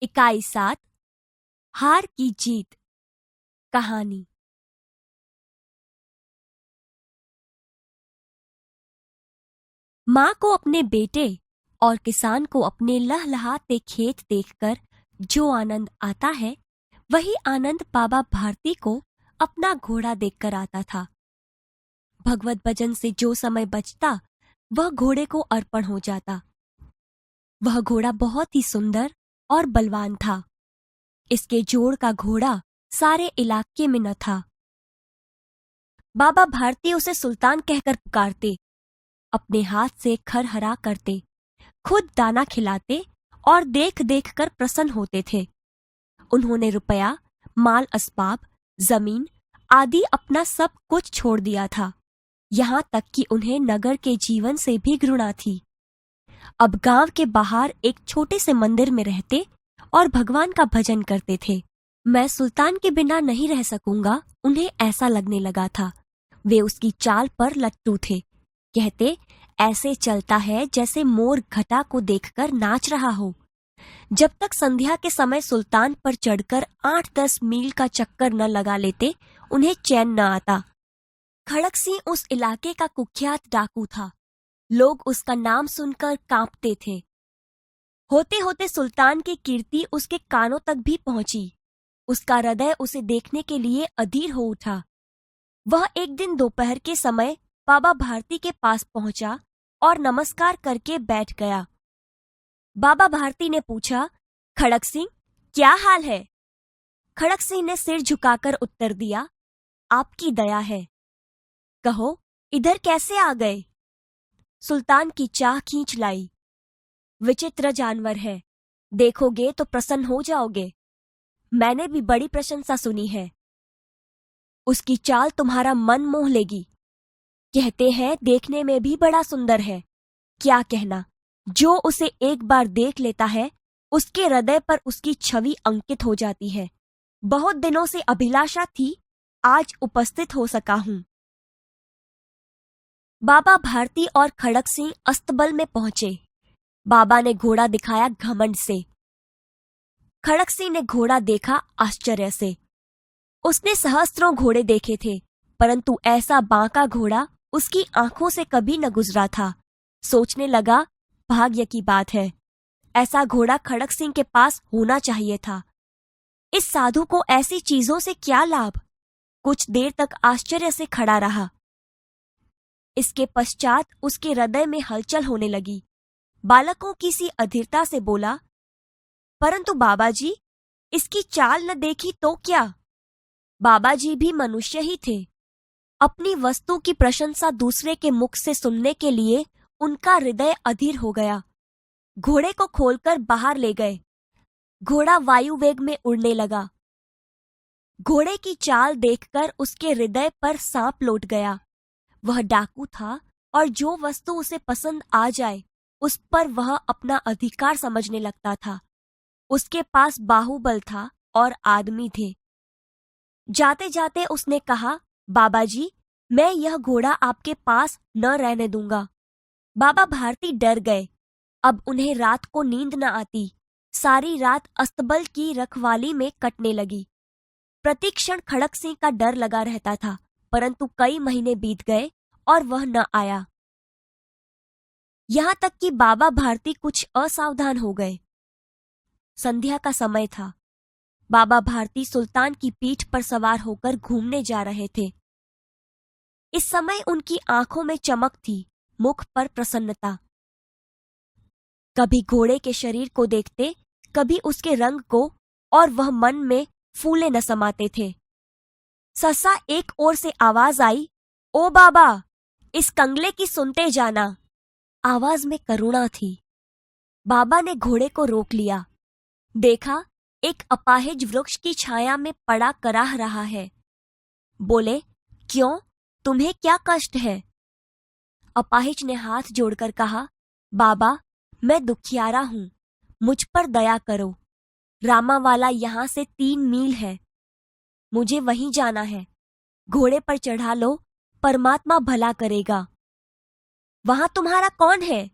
इकाई 7 हार की जीत। कहानी। माँ को अपने बेटे और किसान को अपने लहलहाते खेत देखकर जो आनंद आता है, वही आनंद बाबा भारती को अपना घोड़ा देखकर आता था। भगवत भजन से जो समय बचता, वह घोड़े को अर्पण हो जाता। वह घोड़ा बहुत ही सुंदर और बलवान था। इसके जोड़ का घोड़ा सारे इलाके में न था। बाबा भारती उसे सुल्तान कहकर पुकारते, अपने हाथ से खरहरा करते, खुद दाना खिलाते और देख देख कर प्रसन्न होते थे। उन्होंने रुपया, माल असबाब, जमीन आदि अपना सब कुछ छोड़ दिया था, यहाँ तक कि उन्हें नगर के जीवन से भी घृणा थी। अब गांव के बाहर एक छोटे से मंदिर में रहते और भगवान का भजन करते थे। मैं सुल्तान के बिना नहीं रह सकूंगा, उन्हें ऐसा लगने लगा था। वे उसकी चाल पर लट्टू थे। कहते, ऐसे चलता है जैसे मोर घटा को देखकर नाच रहा हो। जब तक संध्या के समय सुल्तान पर चढ़कर 8-10 मील का चक्कर न लगा लेते, उन्हें चैन न आता। खड़क सिंह उस इलाके का कुख्यात डाकू था। लोग उसका नाम सुनकर कांपते थे। होते होते सुल्तान की कीर्ति उसके कानों तक भी पहुंची। उसका हृदय उसे देखने के लिए अधीर हो उठा। वह एक दिन दोपहर के समय बाबा भारती के पास पहुंचा और नमस्कार करके बैठ गया। बाबा भारती ने पूछा, खड़क सिंह, क्या हाल है? खड़क सिंह ने सिर झुकाकर उत्तर दिया, आपकी दया है। कहो, इधर कैसे आ गए? सुल्तान की चाह खींच लाई। विचित्र जानवर है, देखोगे तो प्रसन्न हो जाओगे। मैंने भी बड़ी प्रशंसा सुनी है। उसकी चाल तुम्हारा मन मोह लेगी। कहते हैं देखने में भी बड़ा सुंदर है। क्या कहना, जो उसे एक बार देख लेता है, उसके हृदय पर उसकी छवि अंकित हो जाती है। बहुत दिनों से अभिलाषा थी, आज उपस्थित हो सका हूं। बाबा भारती और खड़क सिंह अस्तबल में पहुंचे। बाबा ने घोड़ा दिखाया घमंड से। खड़क सिंह ने घोड़ा देखा आश्चर्य से। उसने सहस्त्रों घोड़े देखे थे, परंतु ऐसा बांका घोड़ा उसकी आंखों से कभी न गुजरा था। सोचने लगा, भाग्य की बात है, ऐसा घोड़ा खड़क सिंह के पास होना चाहिए था। इस साधु को ऐसी चीजों से क्या लाभ? कुछ देर तक आश्चर्य से खड़ा रहा। इसके पश्चात उसके हृदय में हलचल होने लगी। बालकों की सी अधीरता से बोला, परंतु बाबाजी, इसकी चाल न देखी तो क्या? बाबाजी भी मनुष्य ही थे। अपनी वस्तु की प्रशंसा दूसरे के मुख से सुनने के लिए उनका हृदय अधीर हो गया। घोड़े को खोलकर बाहर ले गए। घोड़ा वायु वेग में उड़ने लगा। घोड़े की चाल देखकर उसके हृदय पर सांप लौट गया। वह डाकू था और जो वस्तु उसे पसंद आ जाए, उस पर वह अपना अधिकार समझने लगता था। उसके पास बाहुबल था और आदमी थे। जाते जाते उसने कहा, बाबाजी, मैं यह घोड़ा आपके पास न रहने दूंगा। बाबा भारती डर गए। अब उन्हें रात को नींद न आती। सारी रात अस्तबल की रखवाली में कटने लगी। प्रतिक्षण खड़क सिंह का डर लगा रहता था, परंतु कई महीने बीत गए और वह न आया। यहाँ तक कि बाबा भारती कुछ असावधान हो गए। संध्या का समय था। बाबा भारती सुल्तान की पीठ पर सवार होकर घूमने जा रहे थे। इस समय उनकी आंखों में चमक थी, मुख पर प्रसन्नता। कभी घोड़े के शरीर को देखते, कभी उसके रंग को, और वह मन में फूले न समाते थे। सहसा एक ओर से आवाज आई, ओ बाबा, इस कंगले की सुनते जाना। आवाज में करुणा थी। बाबा ने घोड़े को रोक लिया। देखा, एक अपाहिज वृक्ष की छाया में पड़ा कराह रहा है। बोले, क्यों, तुम्हें क्या कष्ट है? अपाहिज ने हाथ जोड़कर कहा, बाबा, मैं दुखियारा हूं, मुझ पर दया करो। रामावाला यहाँ से 3 मील है। मुझे वहीं जाना है। घोड़े पर चढ़ा लो, परमात्मा भला करेगा। वहां तुम्हारा कौन है?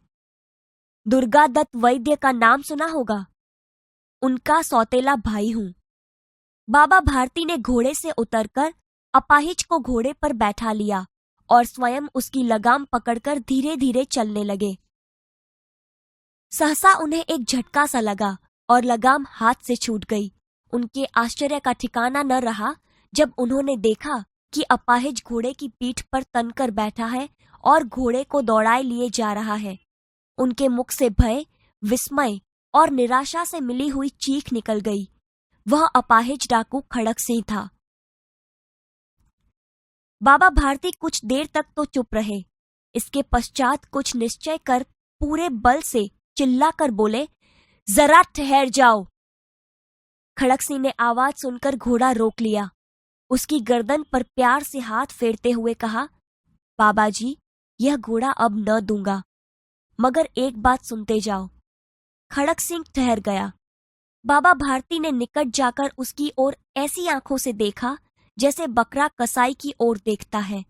दुर्गा दत्त वैद्य का नाम सुना होगा। उनका सौतेला भाई हूँ। बाबा भारती ने घोड़े से उतरकर अपाहिज को घोड़े पर बैठा लिया और स्वयं उसकी लगाम पकड़कर धीरे धीरे चलने लगे। सहसा उन्हें एक झटका सा लगा और लगाम हाथ से छूट गई। उनके आश्चर्य का ठिकाना न रहा जब उन्होंने देखा कि अपाहिज घोड़े की पीठ पर तनकर बैठा है और घोड़े को दौड़ाए लिए जा रहा है। उनके मुख से भय, विस्मय और निराशा से मिली हुई चीख निकल गई। वह अपाहिज डाकू खड़क सिंह था। बाबा भारती कुछ देर तक तो चुप रहे। इसके पश्चात कुछ निश्चय कर पूरे बल से चिल्लाकर बोले, जरा ठहर जाओ। खड़क सिंह ने आवाज सुनकर घोड़ा रोक लिया। उसकी गर्दन पर प्यार से हाथ फेरते हुए कहा, बाबा जी, यह घोड़ा अब न दूंगा, मगर एक बात सुनते जाओ। खड़क सिंह ठहर गया। बाबा भारती ने निकट जाकर उसकी ओर ऐसी आंखों से देखा जैसे बकरा कसाई की ओर देखता है।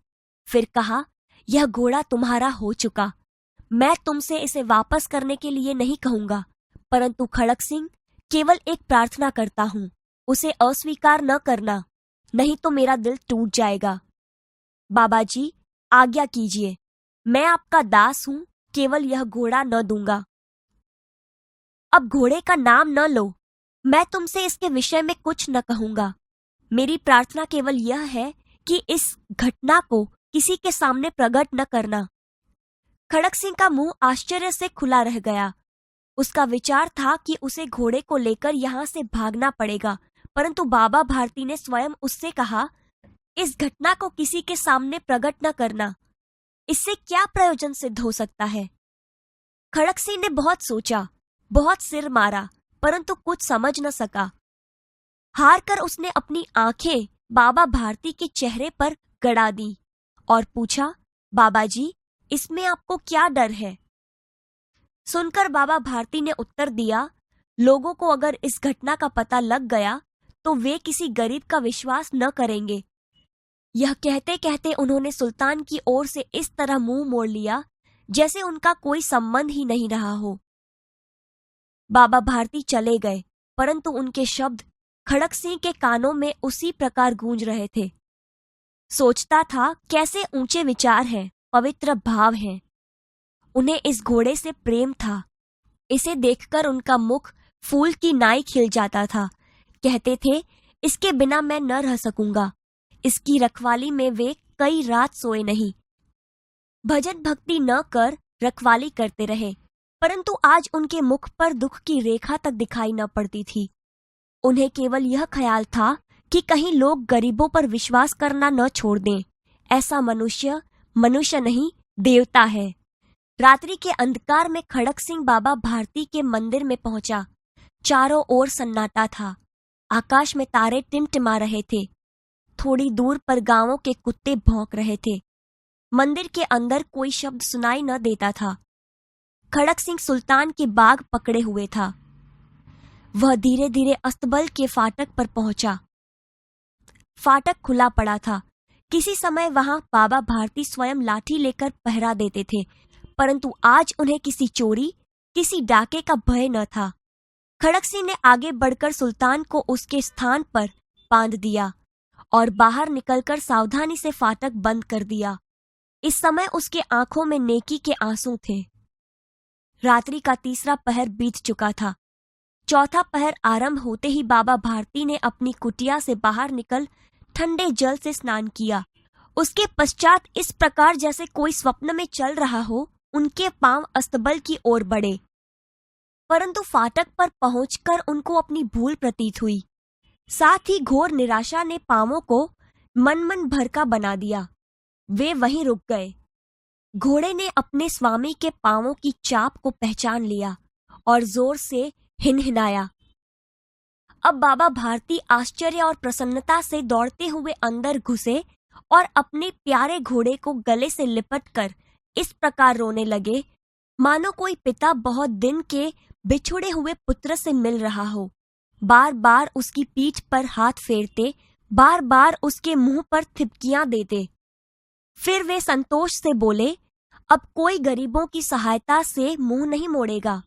फिर कहा, यह घोड़ा तुम्हारा हो चुका। मैं तुमसे इसे वापस करने के लिए नहीं कहूंगा, परंतु खड़क सिंह, केवल एक प्रार्थना करता हूं, उसे अस्वीकार न करना, नहीं तो मेरा दिल टूट जाएगा। बाबा जी, आज्ञा कीजिए, मैं आपका दास हूं, केवल यह घोड़ा न दूंगा। अब घोड़े का नाम न लो, मैं तुमसे इसके विषय में कुछ न कहूंगा। मेरी प्रार्थना केवल यह है कि इस घटना को किसी के सामने प्रकट न करना। खड़क सिंह का मुंह आश्चर्य से खुला रह गया। उसका विचार था कि उसे घोड़े को लेकर यहाँ से भागना पड़ेगा, परंतु बाबा भारती ने स्वयं उससे कहा, इस घटना को किसी के सामने प्रकट न करना। इससे क्या प्रयोजन सिद्ध हो सकता है? खड़क सिंह ने बहुत सोचा, बहुत सिर मारा, परंतु कुछ समझ न सका। हार कर उसने अपनी आंखें बाबा भारती के चेहरे पर गड़ा दी और पूछा, बाबा जी, इसमें आपको क्या डर है? सुनकर बाबा भारती ने उत्तर दिया, लोगों को अगर इस घटना का पता लग गया तो वे किसी गरीब का विश्वास न करेंगे। यह कहते कहते उन्होंने सुल्तान की ओर से इस तरह मुंह मोड़ लिया जैसे उनका कोई संबंध ही नहीं रहा हो। बाबा भारती चले गए, परंतु उनके शब्द खड़क सिंह के कानों में उसी प्रकार गूंज रहे थे। सोचता था, कैसे ऊंचे विचार हैं, पवित्र भाव हैं। उन्हें इस घोड़े से प्रेम था। इसे देखकर उनका मुख फूल की नाई खिल जाता था। कहते थे, इसके बिना मैं न रह सकूंगा। इसकी रखवाली में वे कई रात सोए नहीं। भजन भक्ति न कर रखवाली करते रहे, परंतु आज उनके मुख पर दुख की रेखा तक दिखाई न पड़ती थी। उन्हें केवल यह ख्याल था कि कहीं लोग गरीबों पर विश्वास करना न छोड़ दें। ऐसा मनुष्य मनुष्य नहीं, देवता है। रात्रि के अंधकार में खड़क सिंह बाबा भारती के मंदिर में पहुंचा। चारों ओर सन्नाटा था। आकाश में तारे टिमटिमा रहे थे। थोड़ी दूर पर गांवों के कुत्ते भौंक रहे थे। मंदिर के अंदर कोई शब्द सुनाई न देता था। खड़क सिंह सुल्तान के बाग पकड़े हुए था। वह धीरे धीरे अस्तबल के फाटक पर पहुंचा। फाटक खुला पड़ा था। किसी समय वहां बाबा भारती स्वयं लाठी लेकर पहरा देते थे, परंतु आज उन्हें किसी चोरी, किसी डाके का भय न था। खड़क सिंह ने आगे बढ़कर सुल्तान को उसके स्थान पर बांध दिया और बाहर निकलकर सावधानी से फाटक बंद कर दिया। इस समय उसके आंखों में नेकी के आंसू थे। रात्रि का तीसरा पहर बीत चुका था। चौथा पहर आरंभ होते ही बाबा भारती ने अपनी कुटिया से बाहर निकल ठंडे जल से स्नान किया। उसके पश्चात इस प्रकार जैसे कोई स्वप्न में चल रहा हो, उनके पांव अस्तबल की ओर बढ़े, परंतु फाटक पर पहुंचकर उनको अपनी भूल प्रतीत हुई। साथ ही घोर निराशा ने पांवों को मन भरका बना दिया। वे वहीं रुक गए। घोड़े ने अपने स्वामी के पांवों की चाप को पहचान लिया और जोर से हिनहिनाया। अब बाबा भारती आश्चर्य और प्रसन्नता से दौड़ते हुए अंदर घुसे और अपने प्यारे घोड़े को गले से लिपटकर इस प्रकार रोने लगे, मानो कोई पिता बहुत दिन के बिछुड़े हुए पुत्र से मिल रहा हो। बार बार उसकी पीठ पर हाथ फेरते, बार बार उसके मुंह पर थिपकियां देते। फिर वे संतोष से बोले, अब कोई गरीबों की सहायता से मुंह नहीं मोड़ेगा।